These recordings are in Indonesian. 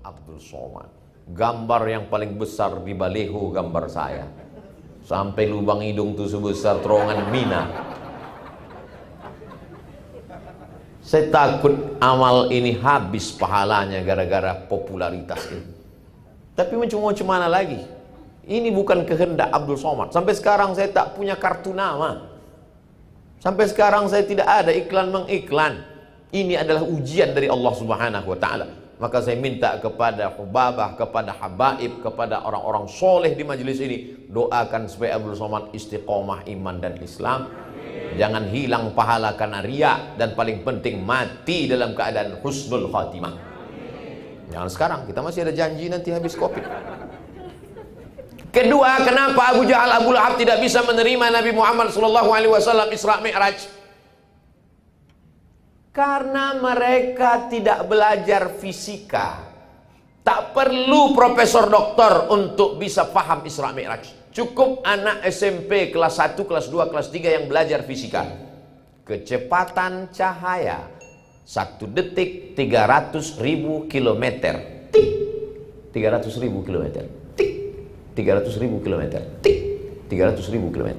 Abdul Somad. Gambar yang paling besar di baleho gambar saya. Sampai lubang hidung tuh sebesar terowongan Mina. Saya takut amal ini habis pahalanya gara-gara popularitas ini. Tapi mau mana lagi? Ini bukan kehendak Abdul Somad. Sampai sekarang saya tak punya kartu nama. Sampai sekarang saya tidak ada iklan mengiklan. Ini adalah ujian dari Allah Subhanahu wa taala. Maka saya minta kepada hubabah, kepada habaib, kepada orang-orang soleh di majelis ini, doakan supaya Abdul Somad istiqomah iman dan Islam. Jangan hilang pahala karena riya, dan paling penting mati dalam keadaan husnul khatimah. Jangan sekarang, kita masih ada janji nanti habis Covid. Kedua, kenapa Abu Jahal, Abu Lahab tidak bisa menerima Nabi Muhammad SAW Isra Mi'raj? Karena mereka tidak belajar fisika. Tak perlu profesor doktor untuk bisa paham Isra Mi'raj. Cukup anak SMP kelas 1, kelas 2, kelas 3 yang belajar fisika. Kecepatan cahaya 1 detik 300.000 km. Tik. 300.000 km. Tik. 300.000 km. Tik. 300.000 km.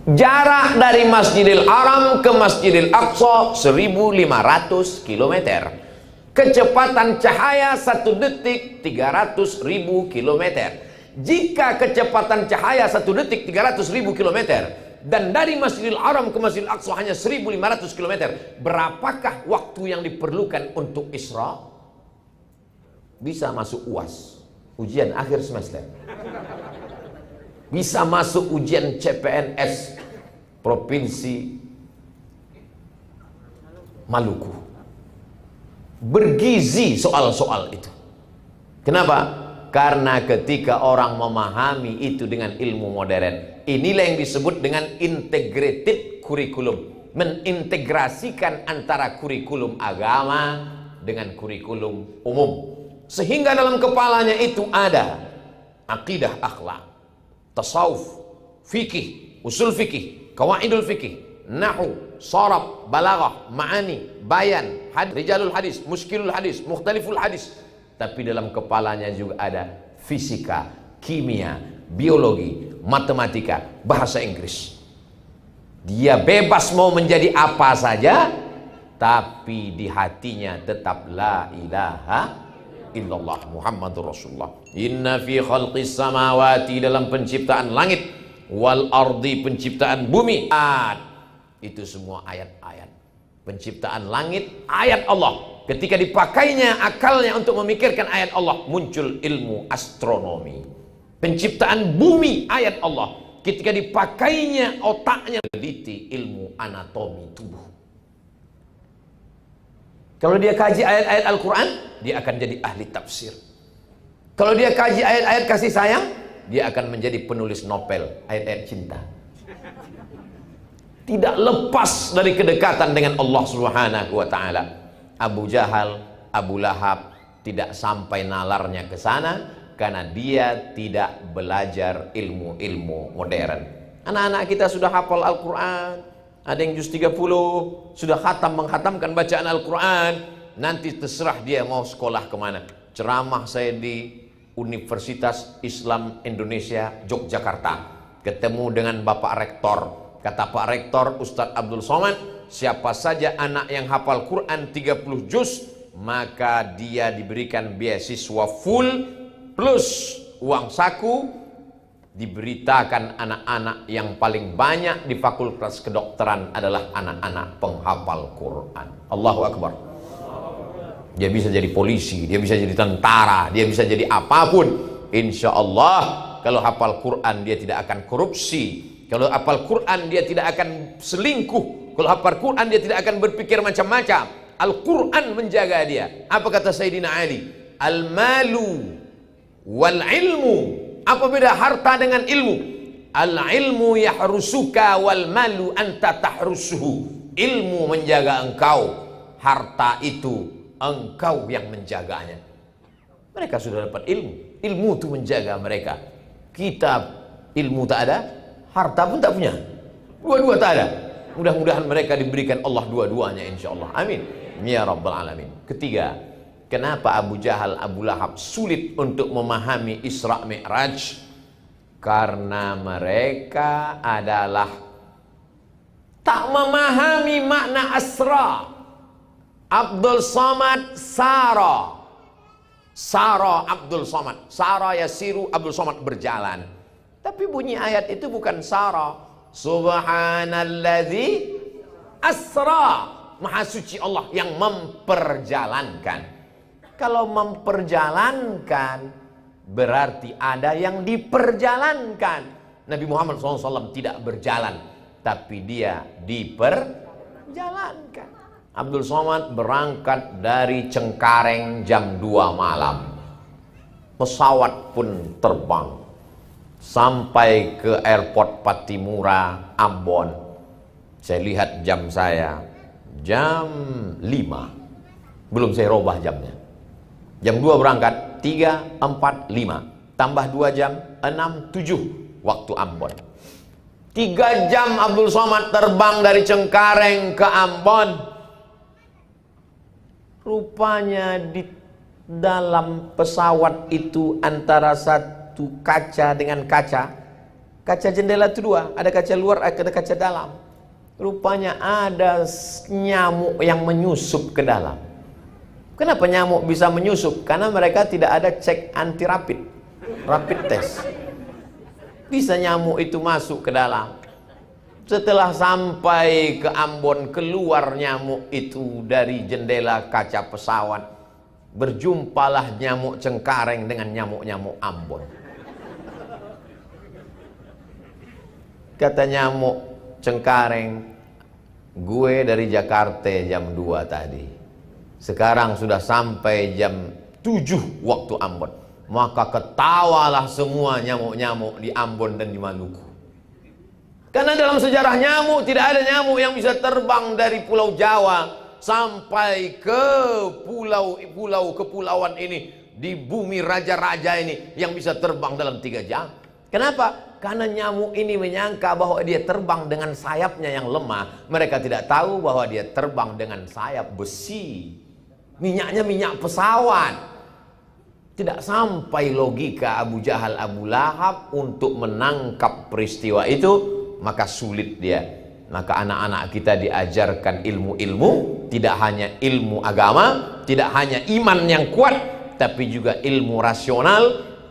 Jarak dari Masjidil Haram ke Masjidil Aqsa 1.500 km. Kecepatan cahaya 1 detik 300.000 km. Jika kecepatan cahaya 1 detik 300.000 km dan dari Masjidil Haram ke Masjidil Aqsa hanya 1.500 km, berapakah waktu yang diperlukan untuk Isra? Bisa masuk UAS, ujian akhir semester. Bisa masuk ujian CPNS Provinsi Maluku. Bergizi soal-soal itu. Kenapa? Karena ketika orang memahami itu dengan ilmu modern, inilah yang disebut dengan integrated curriculum. Mengintegrasikan antara kurikulum agama dengan kurikulum umum. Sehingga dalam kepalanya itu ada akidah akhlak, tasawuf, fikih, usul fikih, kawaidul fikih, nahu, saraf, balaghah, ma'ani, bayan, rijalul hadis, muskilul hadis, mukhtaliful hadis. Tapi dalam kepalanya juga ada fisika, kimia, biologi, matematika, bahasa Inggris. Dia bebas mau menjadi apa saja, tapi di hatinya tetap la ilaha illallah Muhammadur Rasulullah. Inna fi khalqis samawati, dalam penciptaan langit, wal ardi, penciptaan bumi. Itu semua ayat-ayat. Penciptaan langit, ayat Allah. Ketika dipakainya akalnya untuk memikirkan ayat Allah, muncul ilmu astronomi. Penciptaan bumi, ayat Allah. Ketika dipakainya otaknya, teliti ilmu anatomi tubuh. Kalau dia kaji ayat-ayat Al-Quran, dia akan jadi ahli tafsir. Kalau dia kaji ayat-ayat kasih sayang, dia akan menjadi penulis novel ayat-ayat cinta. Tidak lepas dari kedekatan dengan Allah Subhanahu wa taala. Abu Jahal, Abu Lahab tidak sampai nalarnya ke sana karena dia tidak belajar ilmu-ilmu modern. Anak-anak kita sudah hafal Al-Quran, ada yang juz 30, sudah menghatamkan bacaan Al-Quran. Nanti terserah dia mau sekolah kemana. Ceramah saya di Universitas Islam Indonesia Yogyakarta, ketemu dengan Bapak Rektor. Kata Pak Rektor, Ustadz Abdul Somad, siapa saja anak yang hafal Quran 30 juz, maka dia diberikan beasiswa full plus uang saku. Diberitakan anak-anak yang paling banyak di fakultas kedokteran adalah anak-anak penghafal Quran. Allahu Akbar. Dia bisa jadi polisi, dia bisa jadi tentara, dia bisa jadi apapun. Insya Allah kalau hafal Quran dia tidak akan korupsi. Kalau hafal Quran dia tidak akan selingkuh. Kalau hafal Quran dia tidak akan berpikir macam-macam. Al-Quran menjaga dia. Apa kata Sayyidina Ali? Al-malu wal ilmu. Apa beda harta dengan ilmu? Al-ilmu yahrusuka wal malu anta tahrusuhu. Ilmu menjaga engkau, harta itu engkau yang menjaganya. Mereka sudah dapat ilmu. Ilmu itu menjaga mereka. Kita ilmu tak ada, harta pun tak punya. Dua-dua tak ada. Mudah-mudahan mereka diberikan Allah dua-duanya insya Allah. Amin. Ya Rabbal Alamin. Ketiga, Kenapa Abu Jahal, Abu Lahab sulit untuk memahami Isra Mi'raj? Karena mereka adalah tak memahami makna asra. Abdul Somad Sara. Sara Abdul Somad. Sara yasiru, Abdul Somad berjalan. Tapi bunyi ayat itu bukan Sara. Subhanalladzi asra. Maha suci Allah yang memperjalankan. Kalau memperjalankan berarti ada yang diperjalankan. Nabi Muhammad SAW tidak berjalan, tapi dia diperjalankan. Abdul Somad berangkat dari Cengkareng jam 2 malam. Pesawat pun terbang sampai ke airport Patimura, Ambon. Saya lihat jam saya, jam 5. Belum saya robah jamnya. Jam 2 berangkat, 3, 4, 5. Tambah 2 jam, 6, 7 waktu Ambon. 3 jam Abdul Somad terbang dari Cengkareng ke Ambon. Rupanya di dalam pesawat itu antara satu kaca dengan kaca jendela itu 2, ada kaca luar, ada kaca dalam. Rupanya ada nyamuk yang menyusup ke dalam. Kenapa nyamuk bisa menyusup? Karena mereka tidak ada cek anti rapid test. Bisa nyamuk itu masuk ke dalam. Setelah sampai ke Ambon, keluar nyamuk itu dari jendela kaca pesawat. Berjumpalah nyamuk Cengkareng dengan nyamuk-nyamuk Ambon. Kata nyamuk Cengkareng, gue dari Jakarta jam 2 tadi. Sekarang sudah sampai jam 7 waktu Ambon. Maka ketawalah semua nyamuk-nyamuk di Ambon dan di Maluku. Karena dalam sejarah nyamuk tidak ada nyamuk yang bisa terbang dari Pulau Jawa sampai ke pulau kepulauan ini, di bumi raja-raja ini, yang bisa terbang dalam 3 jam. Kenapa? Karena nyamuk ini menyangka bahwa dia terbang dengan sayapnya yang lemah. Mereka tidak tahu bahwa dia terbang dengan sayap besi. Minyaknya minyak pesawat. Tidak sampai logika Abu Jahal, Abu Lahab untuk menangkap peristiwa itu. Maka sulit dia. Maka anak-anak kita diajarkan ilmu-ilmu, tidak hanya ilmu agama, tidak hanya iman yang kuat, tapi juga ilmu rasional.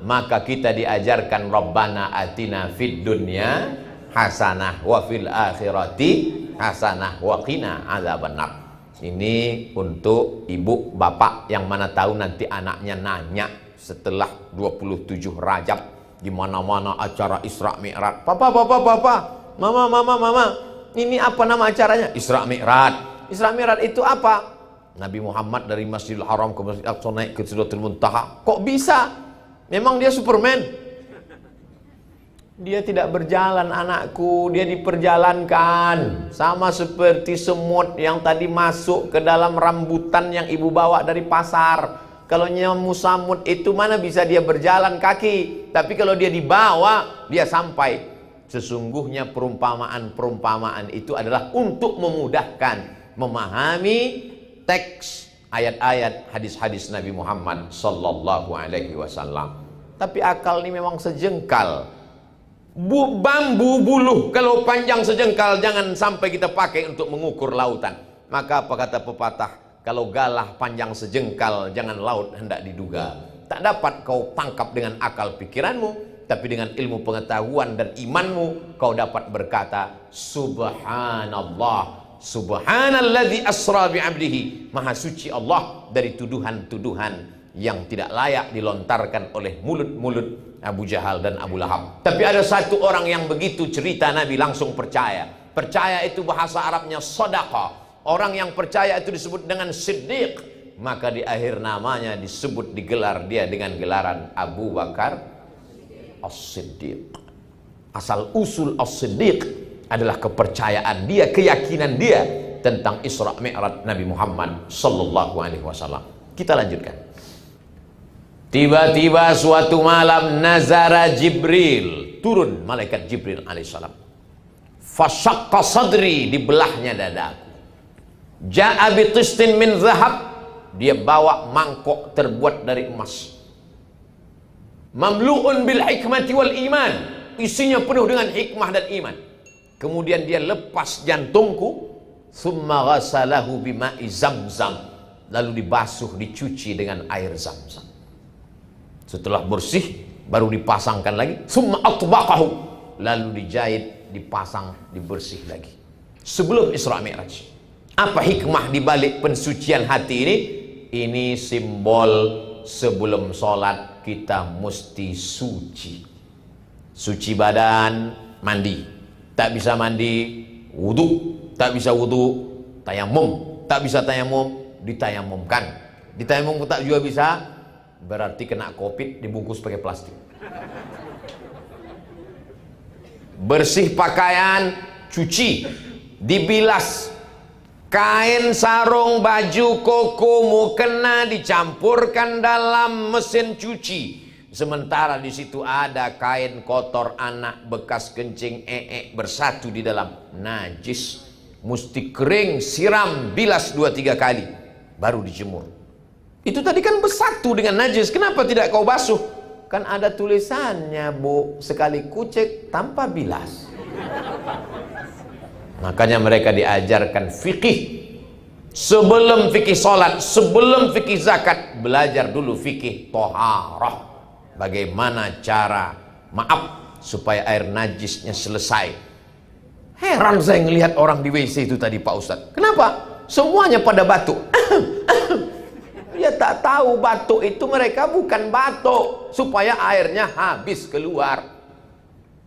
Maka kita diajarkan Rabbana atina fid dunya hasanah wa fil akhirati hasanah wa qina adzabannar. Ini untuk ibu bapak yang mana tahu nanti anaknya nanya setelah 27 Rajab, di mana-mana acara Isra Mi'raj. Papa, mama, ini apa nama acaranya? Isra Mi'raj. Isra Mi'raj itu apa? Nabi Muhammad dari Masjidil Haram ke Masjidil Aqsa naik ke Sidratul Muntaha. Kok bisa? Memang dia Superman? Dia tidak berjalan, anakku. Dia diperjalankan. Sama seperti semut yang tadi masuk ke dalam rambutan yang ibu bawa dari pasar. Kalau nyamuk samut itu mana bisa dia berjalan kaki. Tapi kalau dia dibawa, dia sampai. Sesungguhnya perumpamaan-perumpamaan itu adalah untuk memudahkan memahami teks ayat-ayat hadis-hadis Nabi Muhammad sallallahu alaihi wasallam. Tapi akal ini memang sejengkal. Bambu buluh kalau panjang sejengkal jangan sampai kita pakai untuk mengukur lautan. Maka apa kata pepatah? Kalau galah panjang sejengkal jangan laut hendak diduga. Tak dapat kau tangkap dengan akal pikiranmu. Tapi dengan ilmu pengetahuan dan imanmu kau dapat berkata subhanallah, subhanalladzi asra bi'abdihi. Maha suci Allah dari tuduhan-tuduhan yang tidak layak dilontarkan oleh mulut-mulut Abu Jahal dan Abu Lahab. Tapi ada satu orang yang begitu cerita Nabi langsung percaya. Percaya itu bahasa Arabnya shadaqah. Orang yang percaya itu disebut dengan siddiq. Maka di akhir namanya disebut, digelar dia dengan gelaran Abu Bakar As-Siddiq. Asal usul As-Siddiq adalah kepercayaan dia, keyakinan dia tentang Isra Mi'raj Nabi Muhammad sallallahu alaihi wasallam. Kita lanjutkan. Tiba-tiba suatu malam nazara Jibril, turun malaikat Jibril alaihissalam. Fasyaqqa sadri, dibelahnya dadaku. Ja'a bitistin min zahab, dia bawa mangkok terbuat dari emas. Mamlu'un bil hikmati wal iman, isinya penuh dengan hikmah dan iman. Kemudian dia lepas jantungku, thumma ghasalahu bima'i zamzam, lalu dibasuh, dicuci dengan air zamzam. Setelah bersih baru dipasangkan lagi, thumma atbaqahu, lalu dijahit, dipasang, dibersih lagi. Sebelum Isra Mi'raj. Apa hikmah di balik pensucian hati ini? Ini simbol sebelum sholat kita mesti suci. Suci badan, mandi. Tak bisa mandi, wudu. Tak bisa wudu, tayamum. Tak bisa tayamum, ditayamumkan. Ditayamum tak juga bisa, berarti kena COVID, dibungkus pakai plastik. Bersih pakaian, cuci, dibilas. Kain, sarung, baju, koko, mukena dicampurkan dalam mesin cuci. Sementara di situ ada kain kotor anak, bekas kencing, bersatu di dalam, najis. Mesti kering, siram, bilas 2-3 kali, baru dijemur. Itu tadi kan bersatu dengan najis, kenapa tidak kau basuh? Kan ada tulisannya, Bu, sekali kucek tanpa bilas. Makanya mereka diajarkan fikih. Sebelum fikih sholat, sebelum fikih zakat, belajar dulu fikih toharah. Bagaimana cara, maaf, supaya air najisnya selesai. Heran saya ngelihat orang di WC itu tadi, Pak Ustadz. Kenapa? Semuanya pada batuk. Dia tak tahu batuk itu mereka bukan batuk, supaya airnya habis keluar.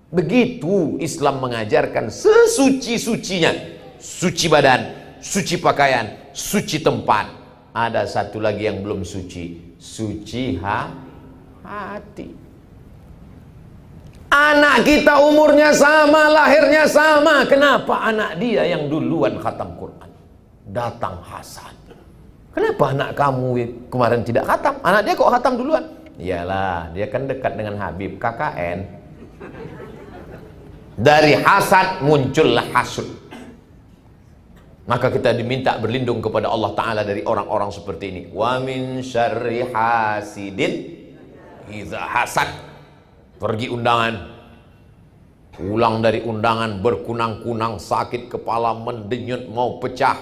Begitu Islam mengajarkan sesuci-sucinya. Suci badan, suci pakaian, suci tempat. Ada satu lagi yang belum suci. Suci hati. Anak kita umurnya sama, lahirnya sama. Kenapa anak dia yang duluan khatam Quran? Datang hasad. Kenapa anak kamu kemarin tidak khatam? Anak dia kok khatam duluan? Iyalah, dia kan dekat dengan Habib, KKN. Dari hasad muncullah hasud. Maka kita diminta berlindung kepada Allah Ta'ala dari orang-orang seperti ini. Wa min syarri hasidin idza hasad. Pergi undangan, pulang dari undangan berkunang-kunang, sakit kepala, mendenyut, mau pecah.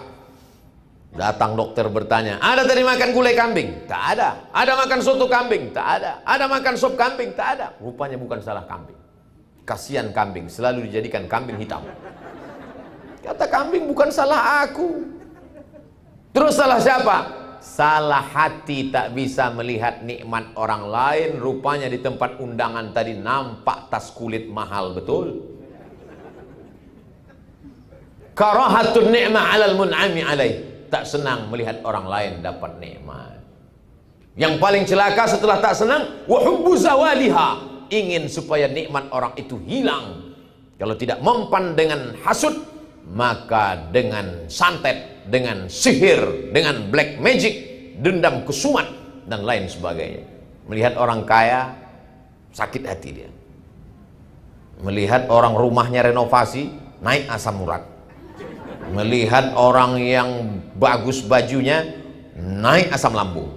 Datang dokter bertanya, ada tadi makan gulai kambing? Tak ada. Ada makan soto kambing? Tak ada. Ada makan sop kambing? Tak ada. Rupanya bukan salah kambing. Kasihan kambing, selalu dijadikan kambing hitam. Kata kambing, bukan salah aku. Terus salah siapa? Salah hati, tak bisa melihat nikmat orang lain. Rupanya di tempat undangan tadi nampak tas kulit mahal betul. Karahatun ni'mah 'alal mun'ami 'alaih. Tak senang melihat orang lain dapat nikmat. Yang paling celaka setelah tak senang, wa hubbu zawaliha. Ingin supaya nikmat orang itu hilang. Kalau tidak mempan dengan hasud, maka dengan santet, dengan sihir, dengan black magic, dendam kesumat, dan lain sebagainya. Melihat orang kaya, sakit hati dia. Melihat orang rumahnya renovasi, naik asam urat. Melihat orang yang bagus bajunya, naik asam lambung.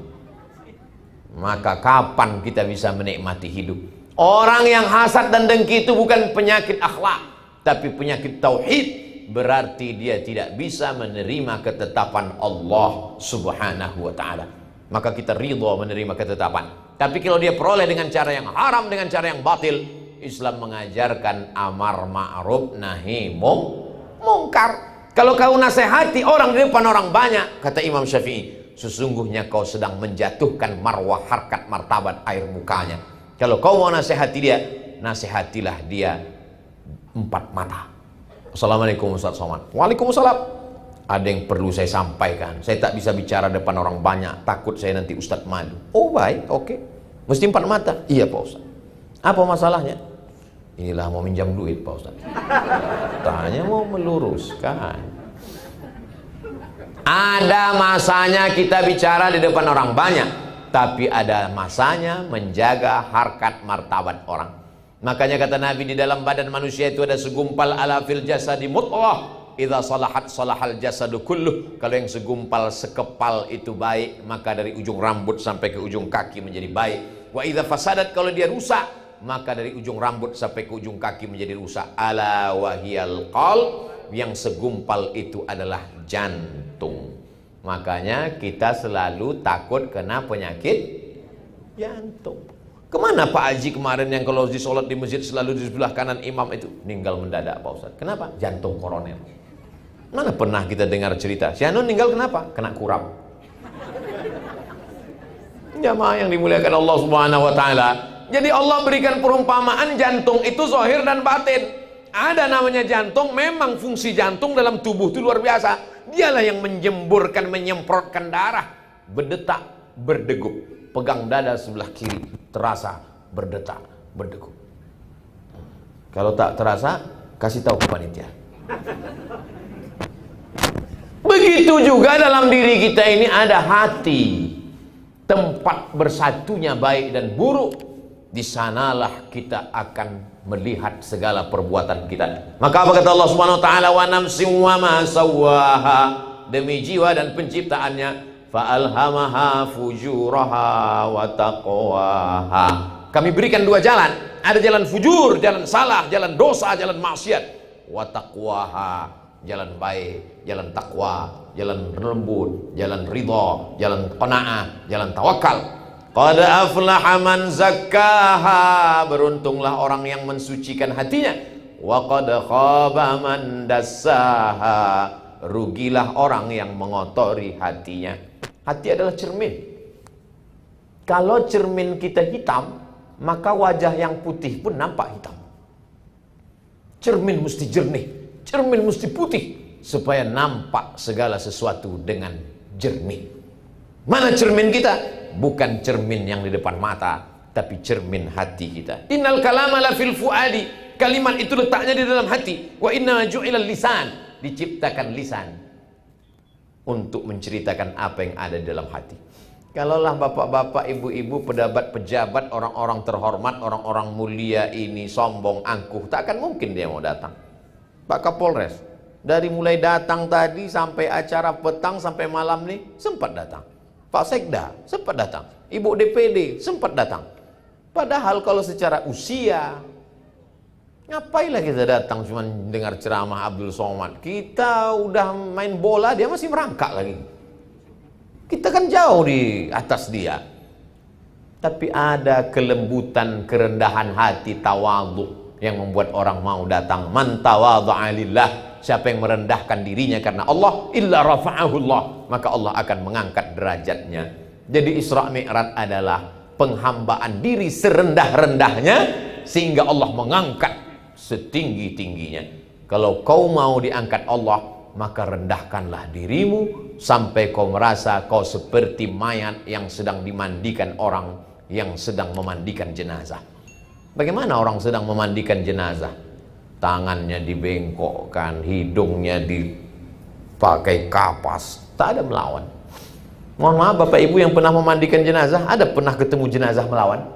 Maka kapan kita bisa menikmati hidup? Orang yang hasad dan dengki itu bukan penyakit akhlak, tapi penyakit tauhid. Berarti dia tidak bisa menerima ketetapan Allah Subhanahu wa ta'ala. Maka kita ridho menerima ketetapan. Tapi kalau dia peroleh dengan cara yang haram, dengan cara yang batil, Islam mengajarkan amar ma'ruf nahi mungkar. Kalau kau nasihati orang di depan orang banyak, kata Imam Syafi'i, sesungguhnya kau sedang menjatuhkan marwah, harkat, martabat, air mukanya. Kalau kau mau nasihati dia, nasihatilah dia 4 mata. Assalamualaikum Ustaz Somad. Waalaikumsalam. Ada yang perlu saya sampaikan. Saya tak bisa bicara depan orang banyak, takut saya nanti Ustaz malu. Oh baik, oke. Mesti 4 mata? Iya Pak Ustaz. Apa masalahnya? Inilah mau minjam duit Pak Ustaz. Tanya mau meluruskan. Ada masanya kita bicara di depan orang banyak, tapi ada masanya menjaga harkat martabat orang. Makanya kata Nabi, di dalam badan manusia itu ada segumpal ala fil jasadi mudghah idza salahat salahal jasadu kulluh. Kalau yang segumpal sekepal itu baik, maka dari ujung rambut sampai ke ujung kaki menjadi baik. Wa idza fasadat, kalau dia rusak, maka dari ujung rambut sampai ke ujung kaki menjadi rusak. Ala wahiyal qalb, yang segumpal itu adalah jantung. Makanya kita selalu takut kena penyakit jantung. Kemana Pak Haji kemarin yang kalau di sholat di masjid selalu di sebelah kanan imam itu meninggal mendadak Pak Ustaz? Kenapa? Jantung koroner. Mana pernah kita dengar cerita si anu meninggal kenapa? Kena kurap. Jamaah yang dimuliakan Allah Subhanahu wa taala. Jadi Allah berikan perumpamaan jantung itu zahir dan batin. Ada namanya jantung, memang fungsi jantung dalam tubuh itu luar biasa. Dialah yang menjemburkan, menyemprotkan darah, berdetak, berdegup. Pegang dada sebelah kiri, terasa berdetak, berdegup. Kalau tak terasa, kasih tahu ke panitia. Begitu juga dalam diri kita ini ada hati, tempat bersatunya baik dan buruk. Di sanalah kita akan melihat segala perbuatan kita. Maka apa kata Allah Subhanahu wa taala, wa nafsin wa ma sawwaha, demi jiwa dan penciptaannya, fa'alhamaha fujuraha wa taqwaha. Kami berikan dua jalan, ada jalan fujur, jalan salah, jalan dosa, jalan maksiat. Wa taqwaha, jalan baik, jalan takwa, jalan lembut, jalan ridha, jalan qanaah, jalan tawakal. Qad aflaha man zakkaha, beruntunglah orang yang mensucikan hatinya. Wa qad khaba man dassaha, rugilah orang yang mengotori hatinya. Hati adalah cermin. Kalau cermin kita hitam, maka wajah yang putih pun nampak hitam. Cermin mesti jernih, cermin mesti putih, supaya nampak segala sesuatu dengan jernih. Mana cermin kita? Bukan cermin yang di depan mata, tapi cermin hati kita. Innal kalama la fil fuadi, kalimat itu letaknya di dalam hati. Wa inna ju'ilal lisan, diciptakan lisan untuk menceritakan apa yang ada di dalam hati. Kalaulah bapak-bapak, ibu-ibu, pejabat, pejabat, orang-orang terhormat, orang-orang mulia ini sombong, angkuh, tak akan mungkin dia mau datang. Pak Kapolres, dari mulai datang tadi sampai acara petang sampai malam nih sempat datang. Pak Sekda sempat datang, Ibu DPD sempat datang. Padahal kalau secara usia, ngapailah kita datang cuma dengar ceramah Abdul Somad? Kita udah main bola, dia masih merangkak lagi. Kita kan jauh di atas dia. Tapi ada kelembutan, kerendahan hati, tawadhu yang membuat orang mau datang. Man tawadha'a lillah, siapa yang merendahkan dirinya karena Allah, illa rafa'ahullah, maka Allah akan mengangkat derajatnya. Jadi Isra Mi'raj adalah penghambaan diri serendah-rendahnya sehingga Allah mengangkat setinggi-tingginya. Kalau kau mau diangkat Allah, maka rendahkanlah dirimu sampai kau merasa kau seperti mayat yang sedang dimandikan orang yang sedang memandikan jenazah. Bagaimana orang sedang memandikan jenazah? Tangannya dibengkokkan, hidungnya dipakai kapas, tak ada melawan. Mohon maaf Bapak Ibu yang pernah memandikan jenazah, ada pernah ketemu jenazah melawan?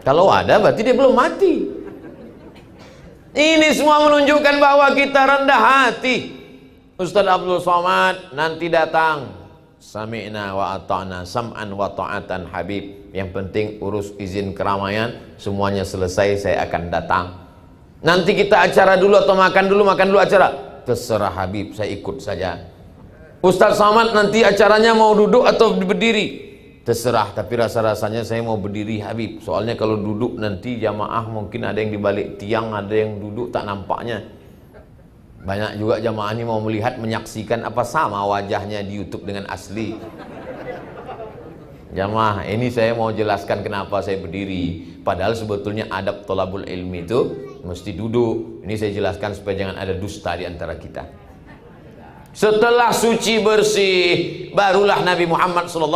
Kalau ada berarti dia belum mati. Ini semua menunjukkan bahwa kita rendah hati. Ustaz Abdul Somad nanti datang. Sami'na wa ata'na sam'an wa ta'atan Habib. Yang penting urus izin keramaian, semuanya selesai saya akan datang. Nanti kita acara dulu atau makan dulu acara. Terserah Habib, saya ikut saja. Ustaz Somad nanti acaranya mau duduk atau berdiri? Terserah, tapi rasa-rasanya saya mau berdiri Habib. Soalnya kalau duduk nanti jamaah mungkin ada yang dibalik tiang, ada yang duduk tak nampaknya. Banyak juga jamaah ini mau melihat, menyaksikan apa sama wajahnya di YouTube dengan asli. Jamaah, ini saya mau jelaskan kenapa saya berdiri. Padahal sebetulnya adab thalabul ilmi itu mesti duduk. Ini saya jelaskan supaya jangan ada dusta di antara kita. Setelah suci bersih, barulah Nabi Muhammad SAW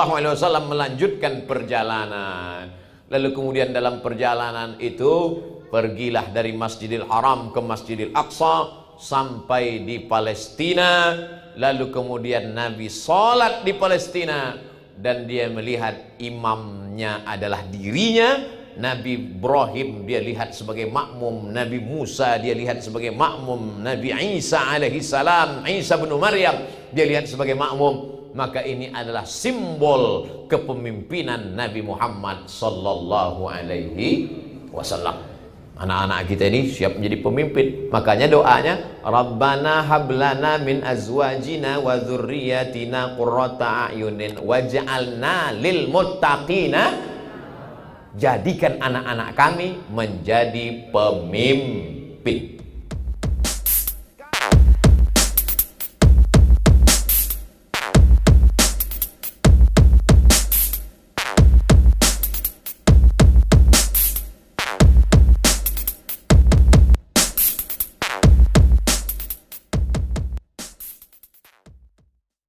melanjutkan perjalanan. Lalu kemudian dalam perjalanan itu, pergilah dari Masjidil Haram ke Masjidil Aqsa sampai di Palestina. Lalu kemudian Nabi sholat di Palestina dan dia melihat imamnya adalah dirinya, Nabi Ibrahim dia lihat sebagai makmum, Nabi Musa dia lihat sebagai makmum, Nabi Isa alaihi salam, Isa bin Maryam dia lihat sebagai makmum. Maka ini adalah simbol kepemimpinan Nabi Muhammad sallallahu alaihi wasallam. Anak-anak kita ini siap menjadi pemimpin. Makanya doanya, Rabbana hablana min azwajina wa dzurriyyatina qurrata a'yunin waj'alna lil muttaqina. Jadikan anak-anak kami menjadi pemimpin.